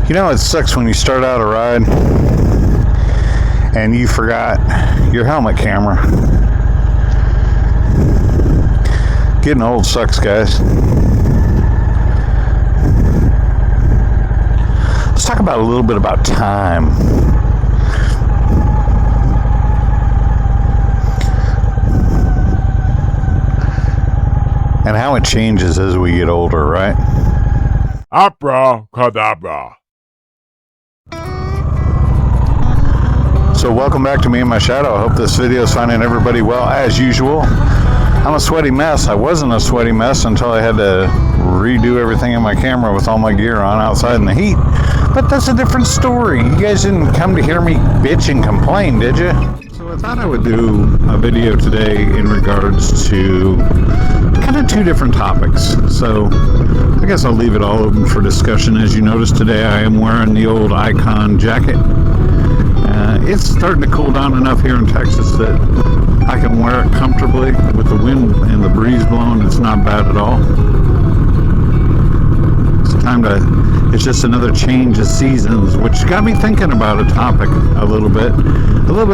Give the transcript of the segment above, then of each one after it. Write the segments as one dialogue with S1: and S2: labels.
S1: You know, it sucks when you start out a ride and you forgot your helmet camera. Getting old sucks, guys. Let's talk about a little bit about time. And how it changes as we get older, right?
S2: Abracadabra.
S1: So welcome back to Me and My Shadow. I hope this video is finding everybody well as usual. I'm a sweaty mess. I wasn't a sweaty mess until I had to redo everything in my camera with all my gear on outside in the heat. But that's a different story. You guys didn't come to hear me bitch and complain, did you? So I thought I would do a video today in regards to kind of two different topics. So I guess I'll leave it all open for discussion. As you notice today, I am wearing the old Icon jacket. It's starting to cool down enough here in Texas that I can wear it comfortably with the wind and the breeze blowing. It's not bad at all. It's just another change of seasons, which got me thinking about a topic a little bit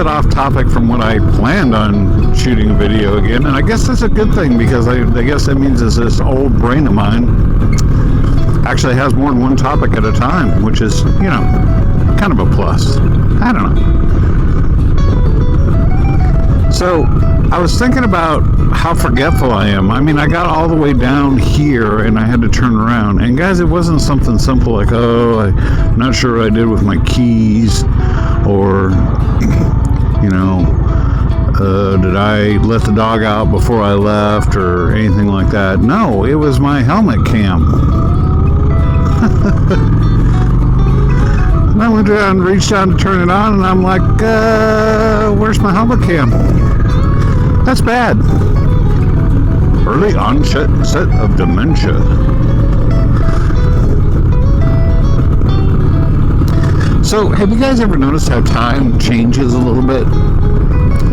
S1: off topic from what I planned on shooting a video again. And I guess that's a good thing, because I guess that means this old brain of mine actually has more than one topic at a time, which is, you know, kind of a plus. I don't know. So I was thinking about how forgetful I am. I mean, I got all the way down here and I had to turn around. And guys, it wasn't something simple like, oh, I'm not sure what I did with my keys, or, you know, did I let the dog out before I left, or anything like that. No, it was my helmet cam. And I went down and reached down to turn it on, and I'm like, where's my helmet cam? That's bad. Early onset of dementia. So, have you guys ever noticed how time changes a little bit?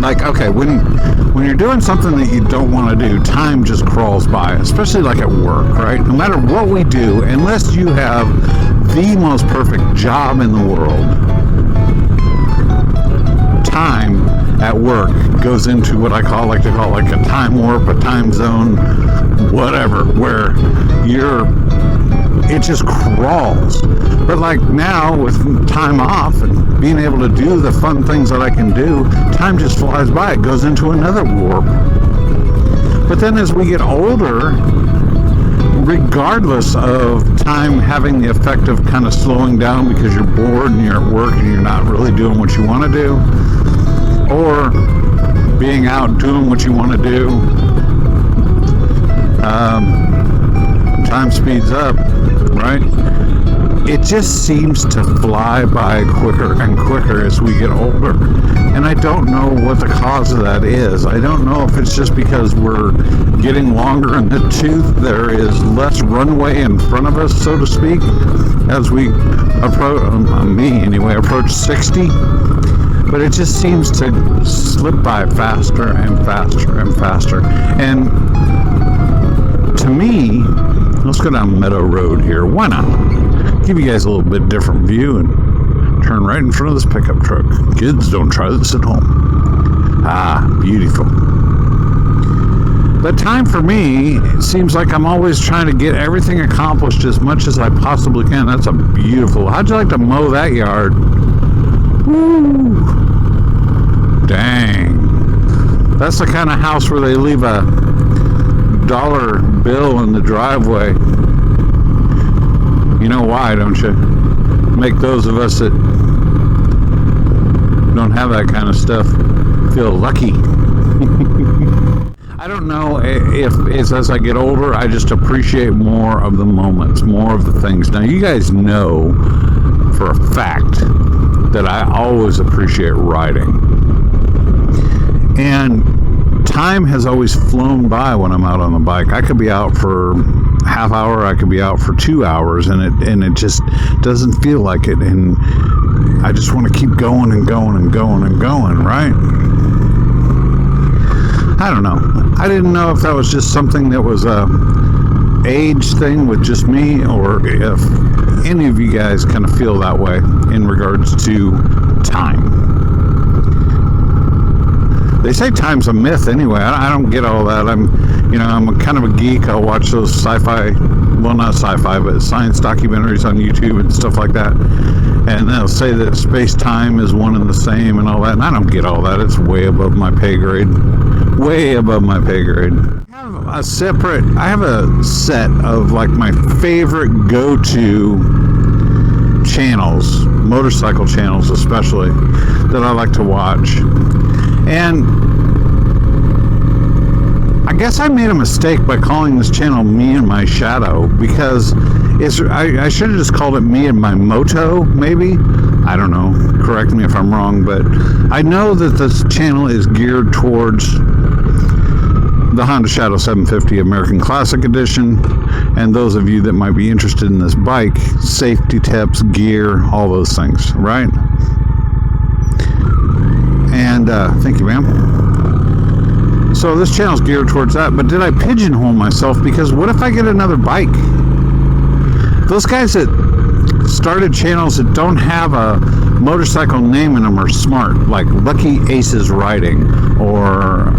S1: Like, okay, when you're doing something that you don't want to do, time just crawls by, especially like at work, right? No matter what we do, unless you have the most perfect job in the world, time at work goes into what I like to call like a time warp, a time zone, whatever, where it just crawls. But like now, with time off and being able to do the fun things that I can do, time just flies by. It goes into another warp. But then as we get older, regardless of time having the effect of kind of slowing down because you're bored and you're at work and you're not really doing what you want to do, or being out doing what you want to do, time speeds up, right? It just seems to fly by quicker and quicker as we get older. And I don't know what the cause of that is. I don't know if it's just because we're getting longer in the tooth. There is less runway in front of us, so to speak, as we approach 60. But it just seems to slip by faster and faster and faster. And to me, let's go down Meadow Road here. Why not? Give you guys a little bit different view and turn right in front of this pickup truck. Kids, don't try this at home. Ah, beautiful. But time for me, it seems like I'm always trying to get everything accomplished as much as I possibly can. That's a beautiful. How'd you like to mow that yard? Woo! Dang. That's the kind of house where they leave a dollar bill in the driveway. You know why, don't you? Make those of us that don't have that kind of stuff feel lucky. I don't know if it's as I get older, I just appreciate more of the moments, more of the things. Now, you guys know for a fact that I always appreciate riding. And time has always flown by when I'm out on the bike. I could be out for half hour, I could be out for 2 hours, and it just doesn't feel like it. And I just want to keep going and going and going and going, right? I don't know. I didn't know if that was just something that was a age thing with just me, or if any of you guys kind of feel that way in regards to time. They say time's a myth anyway. I don't get all that. I'm kind of a geek. I'll watch those sci-fi, well, not sci-fi, but science documentaries on YouTube and stuff like that. And they'll say that space-time is one and the same and all that. And I don't get all that. It's way above my pay grade. Way above my pay grade. I have a set of like my favorite go-to channels, motorcycle channels especially, that I like to watch. And I guess I made a mistake by calling this channel Me and My Shadow, because I should have just called it Me and My Moto, maybe. I don't know. Correct me if I'm wrong, but I know that this channel is geared towards the Honda Shadow 750 American Classic Edition, and those of you that might be interested in this bike, safety tips, gear, all those things, right? And thank you, ma'am. So this channel's geared towards that, but did I pigeonhole myself? Because what if I get another bike? Those guys that started channels that don't have a motorcycle name in them are smart, like Lucky Aces Riding, or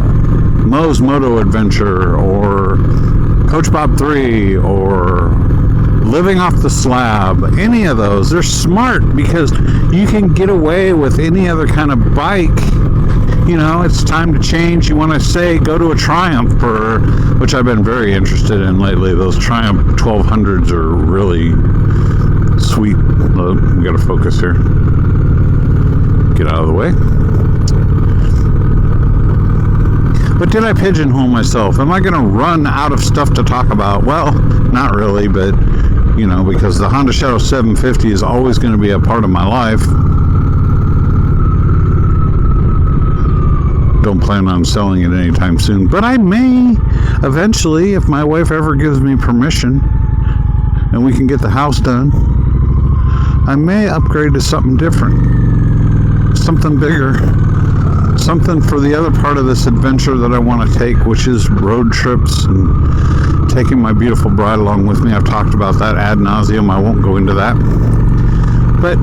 S1: Mo's Moto Adventure, or Coach Bob 3, or Living Off the Slab. Any of those, they're smart because you can get away with any other kind of bike. You know, it's time to change. You want to say go to a Triumph, which I've been very interested in lately. Those Triumph 1200s are really sweet. We got to focus here. Get out of the way. But did I pigeonhole myself? Am I going to run out of stuff to talk about? Well, not really, but you know, because the Honda Shadow 750 is always going to be a part of my life. Don't plan on selling it anytime soon, but I may eventually, if my wife ever gives me permission and we can get the house done. I may upgrade to something different, something bigger, something for the other part of this adventure that I want to take, which is road trips and taking my beautiful bride along with me. I've talked about that ad nauseum. I won't go into that. But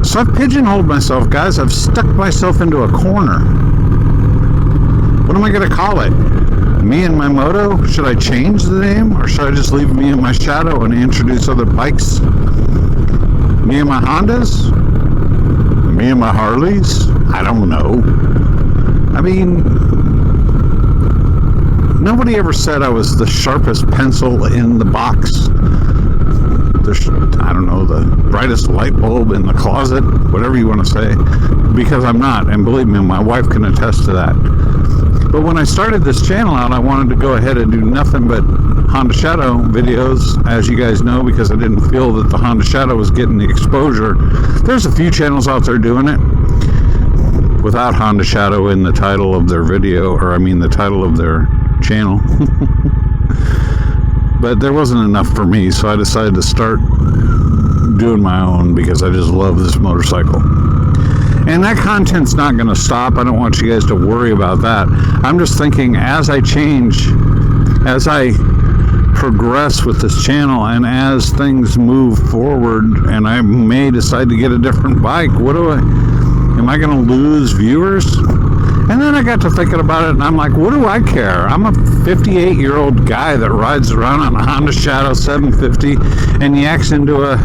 S1: so I've pigeonholed myself, guys. I've stuck myself into a corner. What am I going to call it? Me and My Moto? Should I change the name, or should I just leave Me and My Shadow and introduce other bikes? Me and My Hondas? Me and My Harleys? I don't know. I mean, nobody ever said I was the sharpest pencil in the box. I don't know, the brightest light bulb in the closet, whatever you want to say, because I'm not, and believe me, my wife can attest to that. But when I started this channel out, I wanted to go ahead and do nothing but Honda Shadow videos, as you guys know, because I didn't feel that the Honda Shadow was getting the exposure. There's a few channels out there doing it without Honda Shadow in the title of their video, or I mean the title of their channel. But there wasn't enough for me, so I decided to start doing my own because I just love this motorcycle. And that content's not going to stop. I don't want you guys to worry about that. I'm just thinking, as I change, as I progress with this channel, and as things move forward, and I may decide to get a different bike, am I going to lose viewers? And then I got to thinking about it, and I'm like, what do I care? I'm a 58-year-old guy that rides around on a Honda Shadow 750 and yaks into a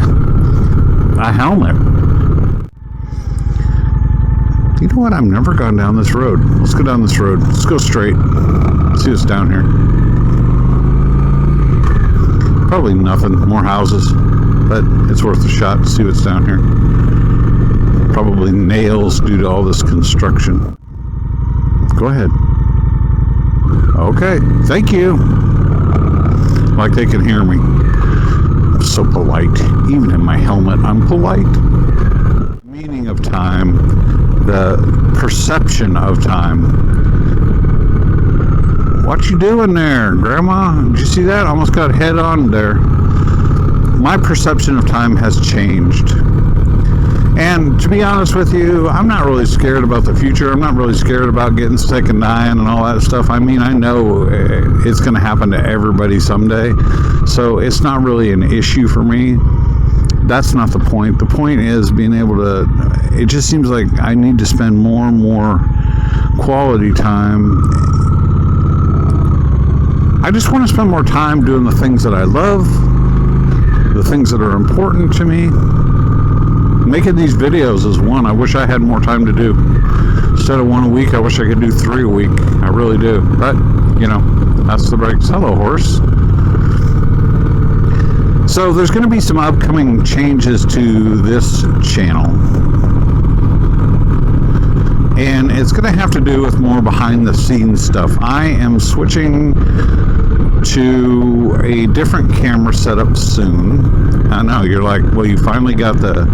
S1: helmet. You know what? I've never gone down this road. Let's go down this road. Let's go straight. See what's down here. Probably nothing. More houses. But it's worth a shot to see what's down here. Probably nails due to all this construction. Go ahead. Okay. Thank you. Like they can hear me. I'm so polite. Even in my helmet, I'm polite. Meaning of time. The perception of time. What you doing there, Grandma? Did you see that? Almost got head on there. My perception of time has changed. And to be honest with you, I'm not really scared about the future. I'm not really scared about getting sick and dying and all that stuff. I mean, I know it's going to happen to everybody someday. So it's not really an issue for me. That's not the point. The point is being able to, it just seems like I need to spend more and more quality time. I just want to spend more time doing the things that I love, the things that are important to me. Making these videos is one I wish I had more time to do. Instead of 1 a week, I wish I could do 3 a week. I really do. But, you know, that's the breaks. Hello, horse. So there's going to be some upcoming changes to this channel. And it's going to have to do with more behind the scenes stuff. I am switching to a different camera setup soon. I know, you're like, well, you finally got the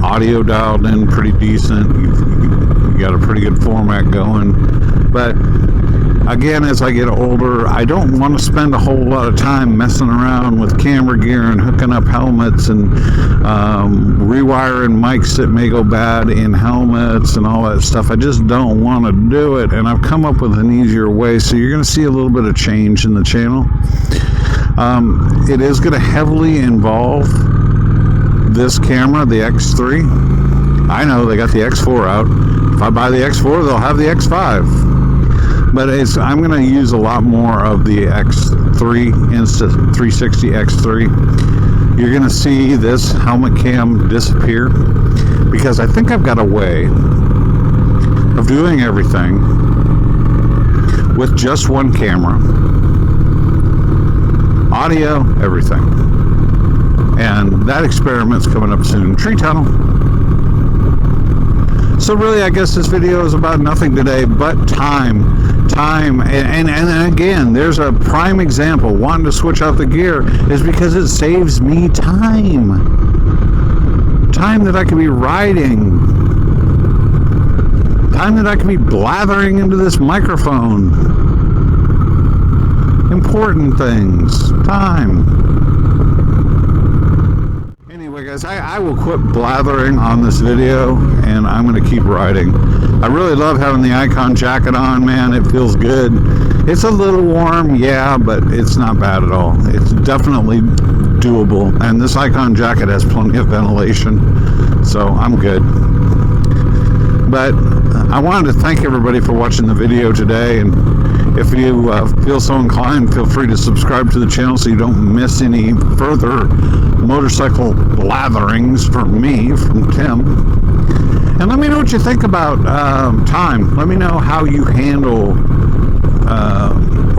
S1: audio dialed in pretty decent. You got a pretty good format going. But again, as I get older, I don't want to spend a whole lot of time messing around with camera gear and hooking up helmets and rewiring mics that may go bad in helmets and all that stuff. I just don't want to do it, and I've come up with an easier way. So you're going to see a little bit of change in the channel. It is going to heavily involve this camera, the X3. I know they got the X4 out. If I buy the X4, they'll have the X5. But I'm going to use a lot more of the X3, Insta360 X3. You're going to see this helmet cam disappear because I think I've got a way of doing everything with just one camera. Audio, everything. And that experiment's coming up soon. Tree tunnel. So really, I guess this video is about nothing today but time. And again, there's a prime example. Wanting to switch out the gear is because it saves me time that I could be riding, time that I could be blathering into this microphone. Important things. Time. Anyway, guys, I will quit blathering on this video, and I'm going to keep riding. I really love having the Icon jacket on, man. It feels good. It's a little warm, yeah, but it's not bad at all. It's definitely doable, and this Icon jacket has plenty of ventilation, so I'm good. But I wanted to thank everybody for watching the video today, and if you feel so inclined, feel free to subscribe to the channel so you don't miss any further motorcycle blatherings from me, from Tim. And let me know what you think about time. Let me know how you handle,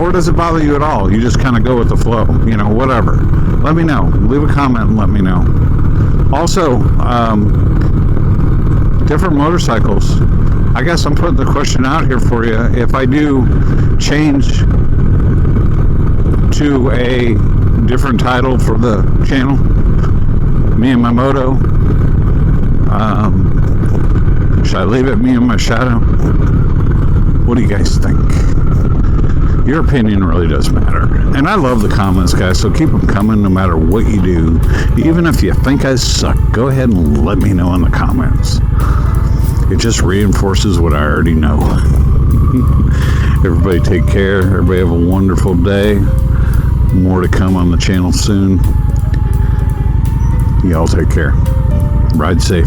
S1: or does it bother you at all? You just kind of go with the flow, you know, whatever. Let me know. Leave a comment and let me know. Also, different motorcycles. I guess I'm putting the question out here for you. If I do change to a different title for the channel, me and my moto, should I leave it me and my shadow? What do you guys think? Your opinion really does matter. And I love the comments, guys, so keep them coming no matter what you do. Even if you think I suck, go ahead and let me know in the comments. It just reinforces what I already know. Everybody take care. Everybody have a wonderful day. More to come on the channel soon. Y'all take care. Ride safe.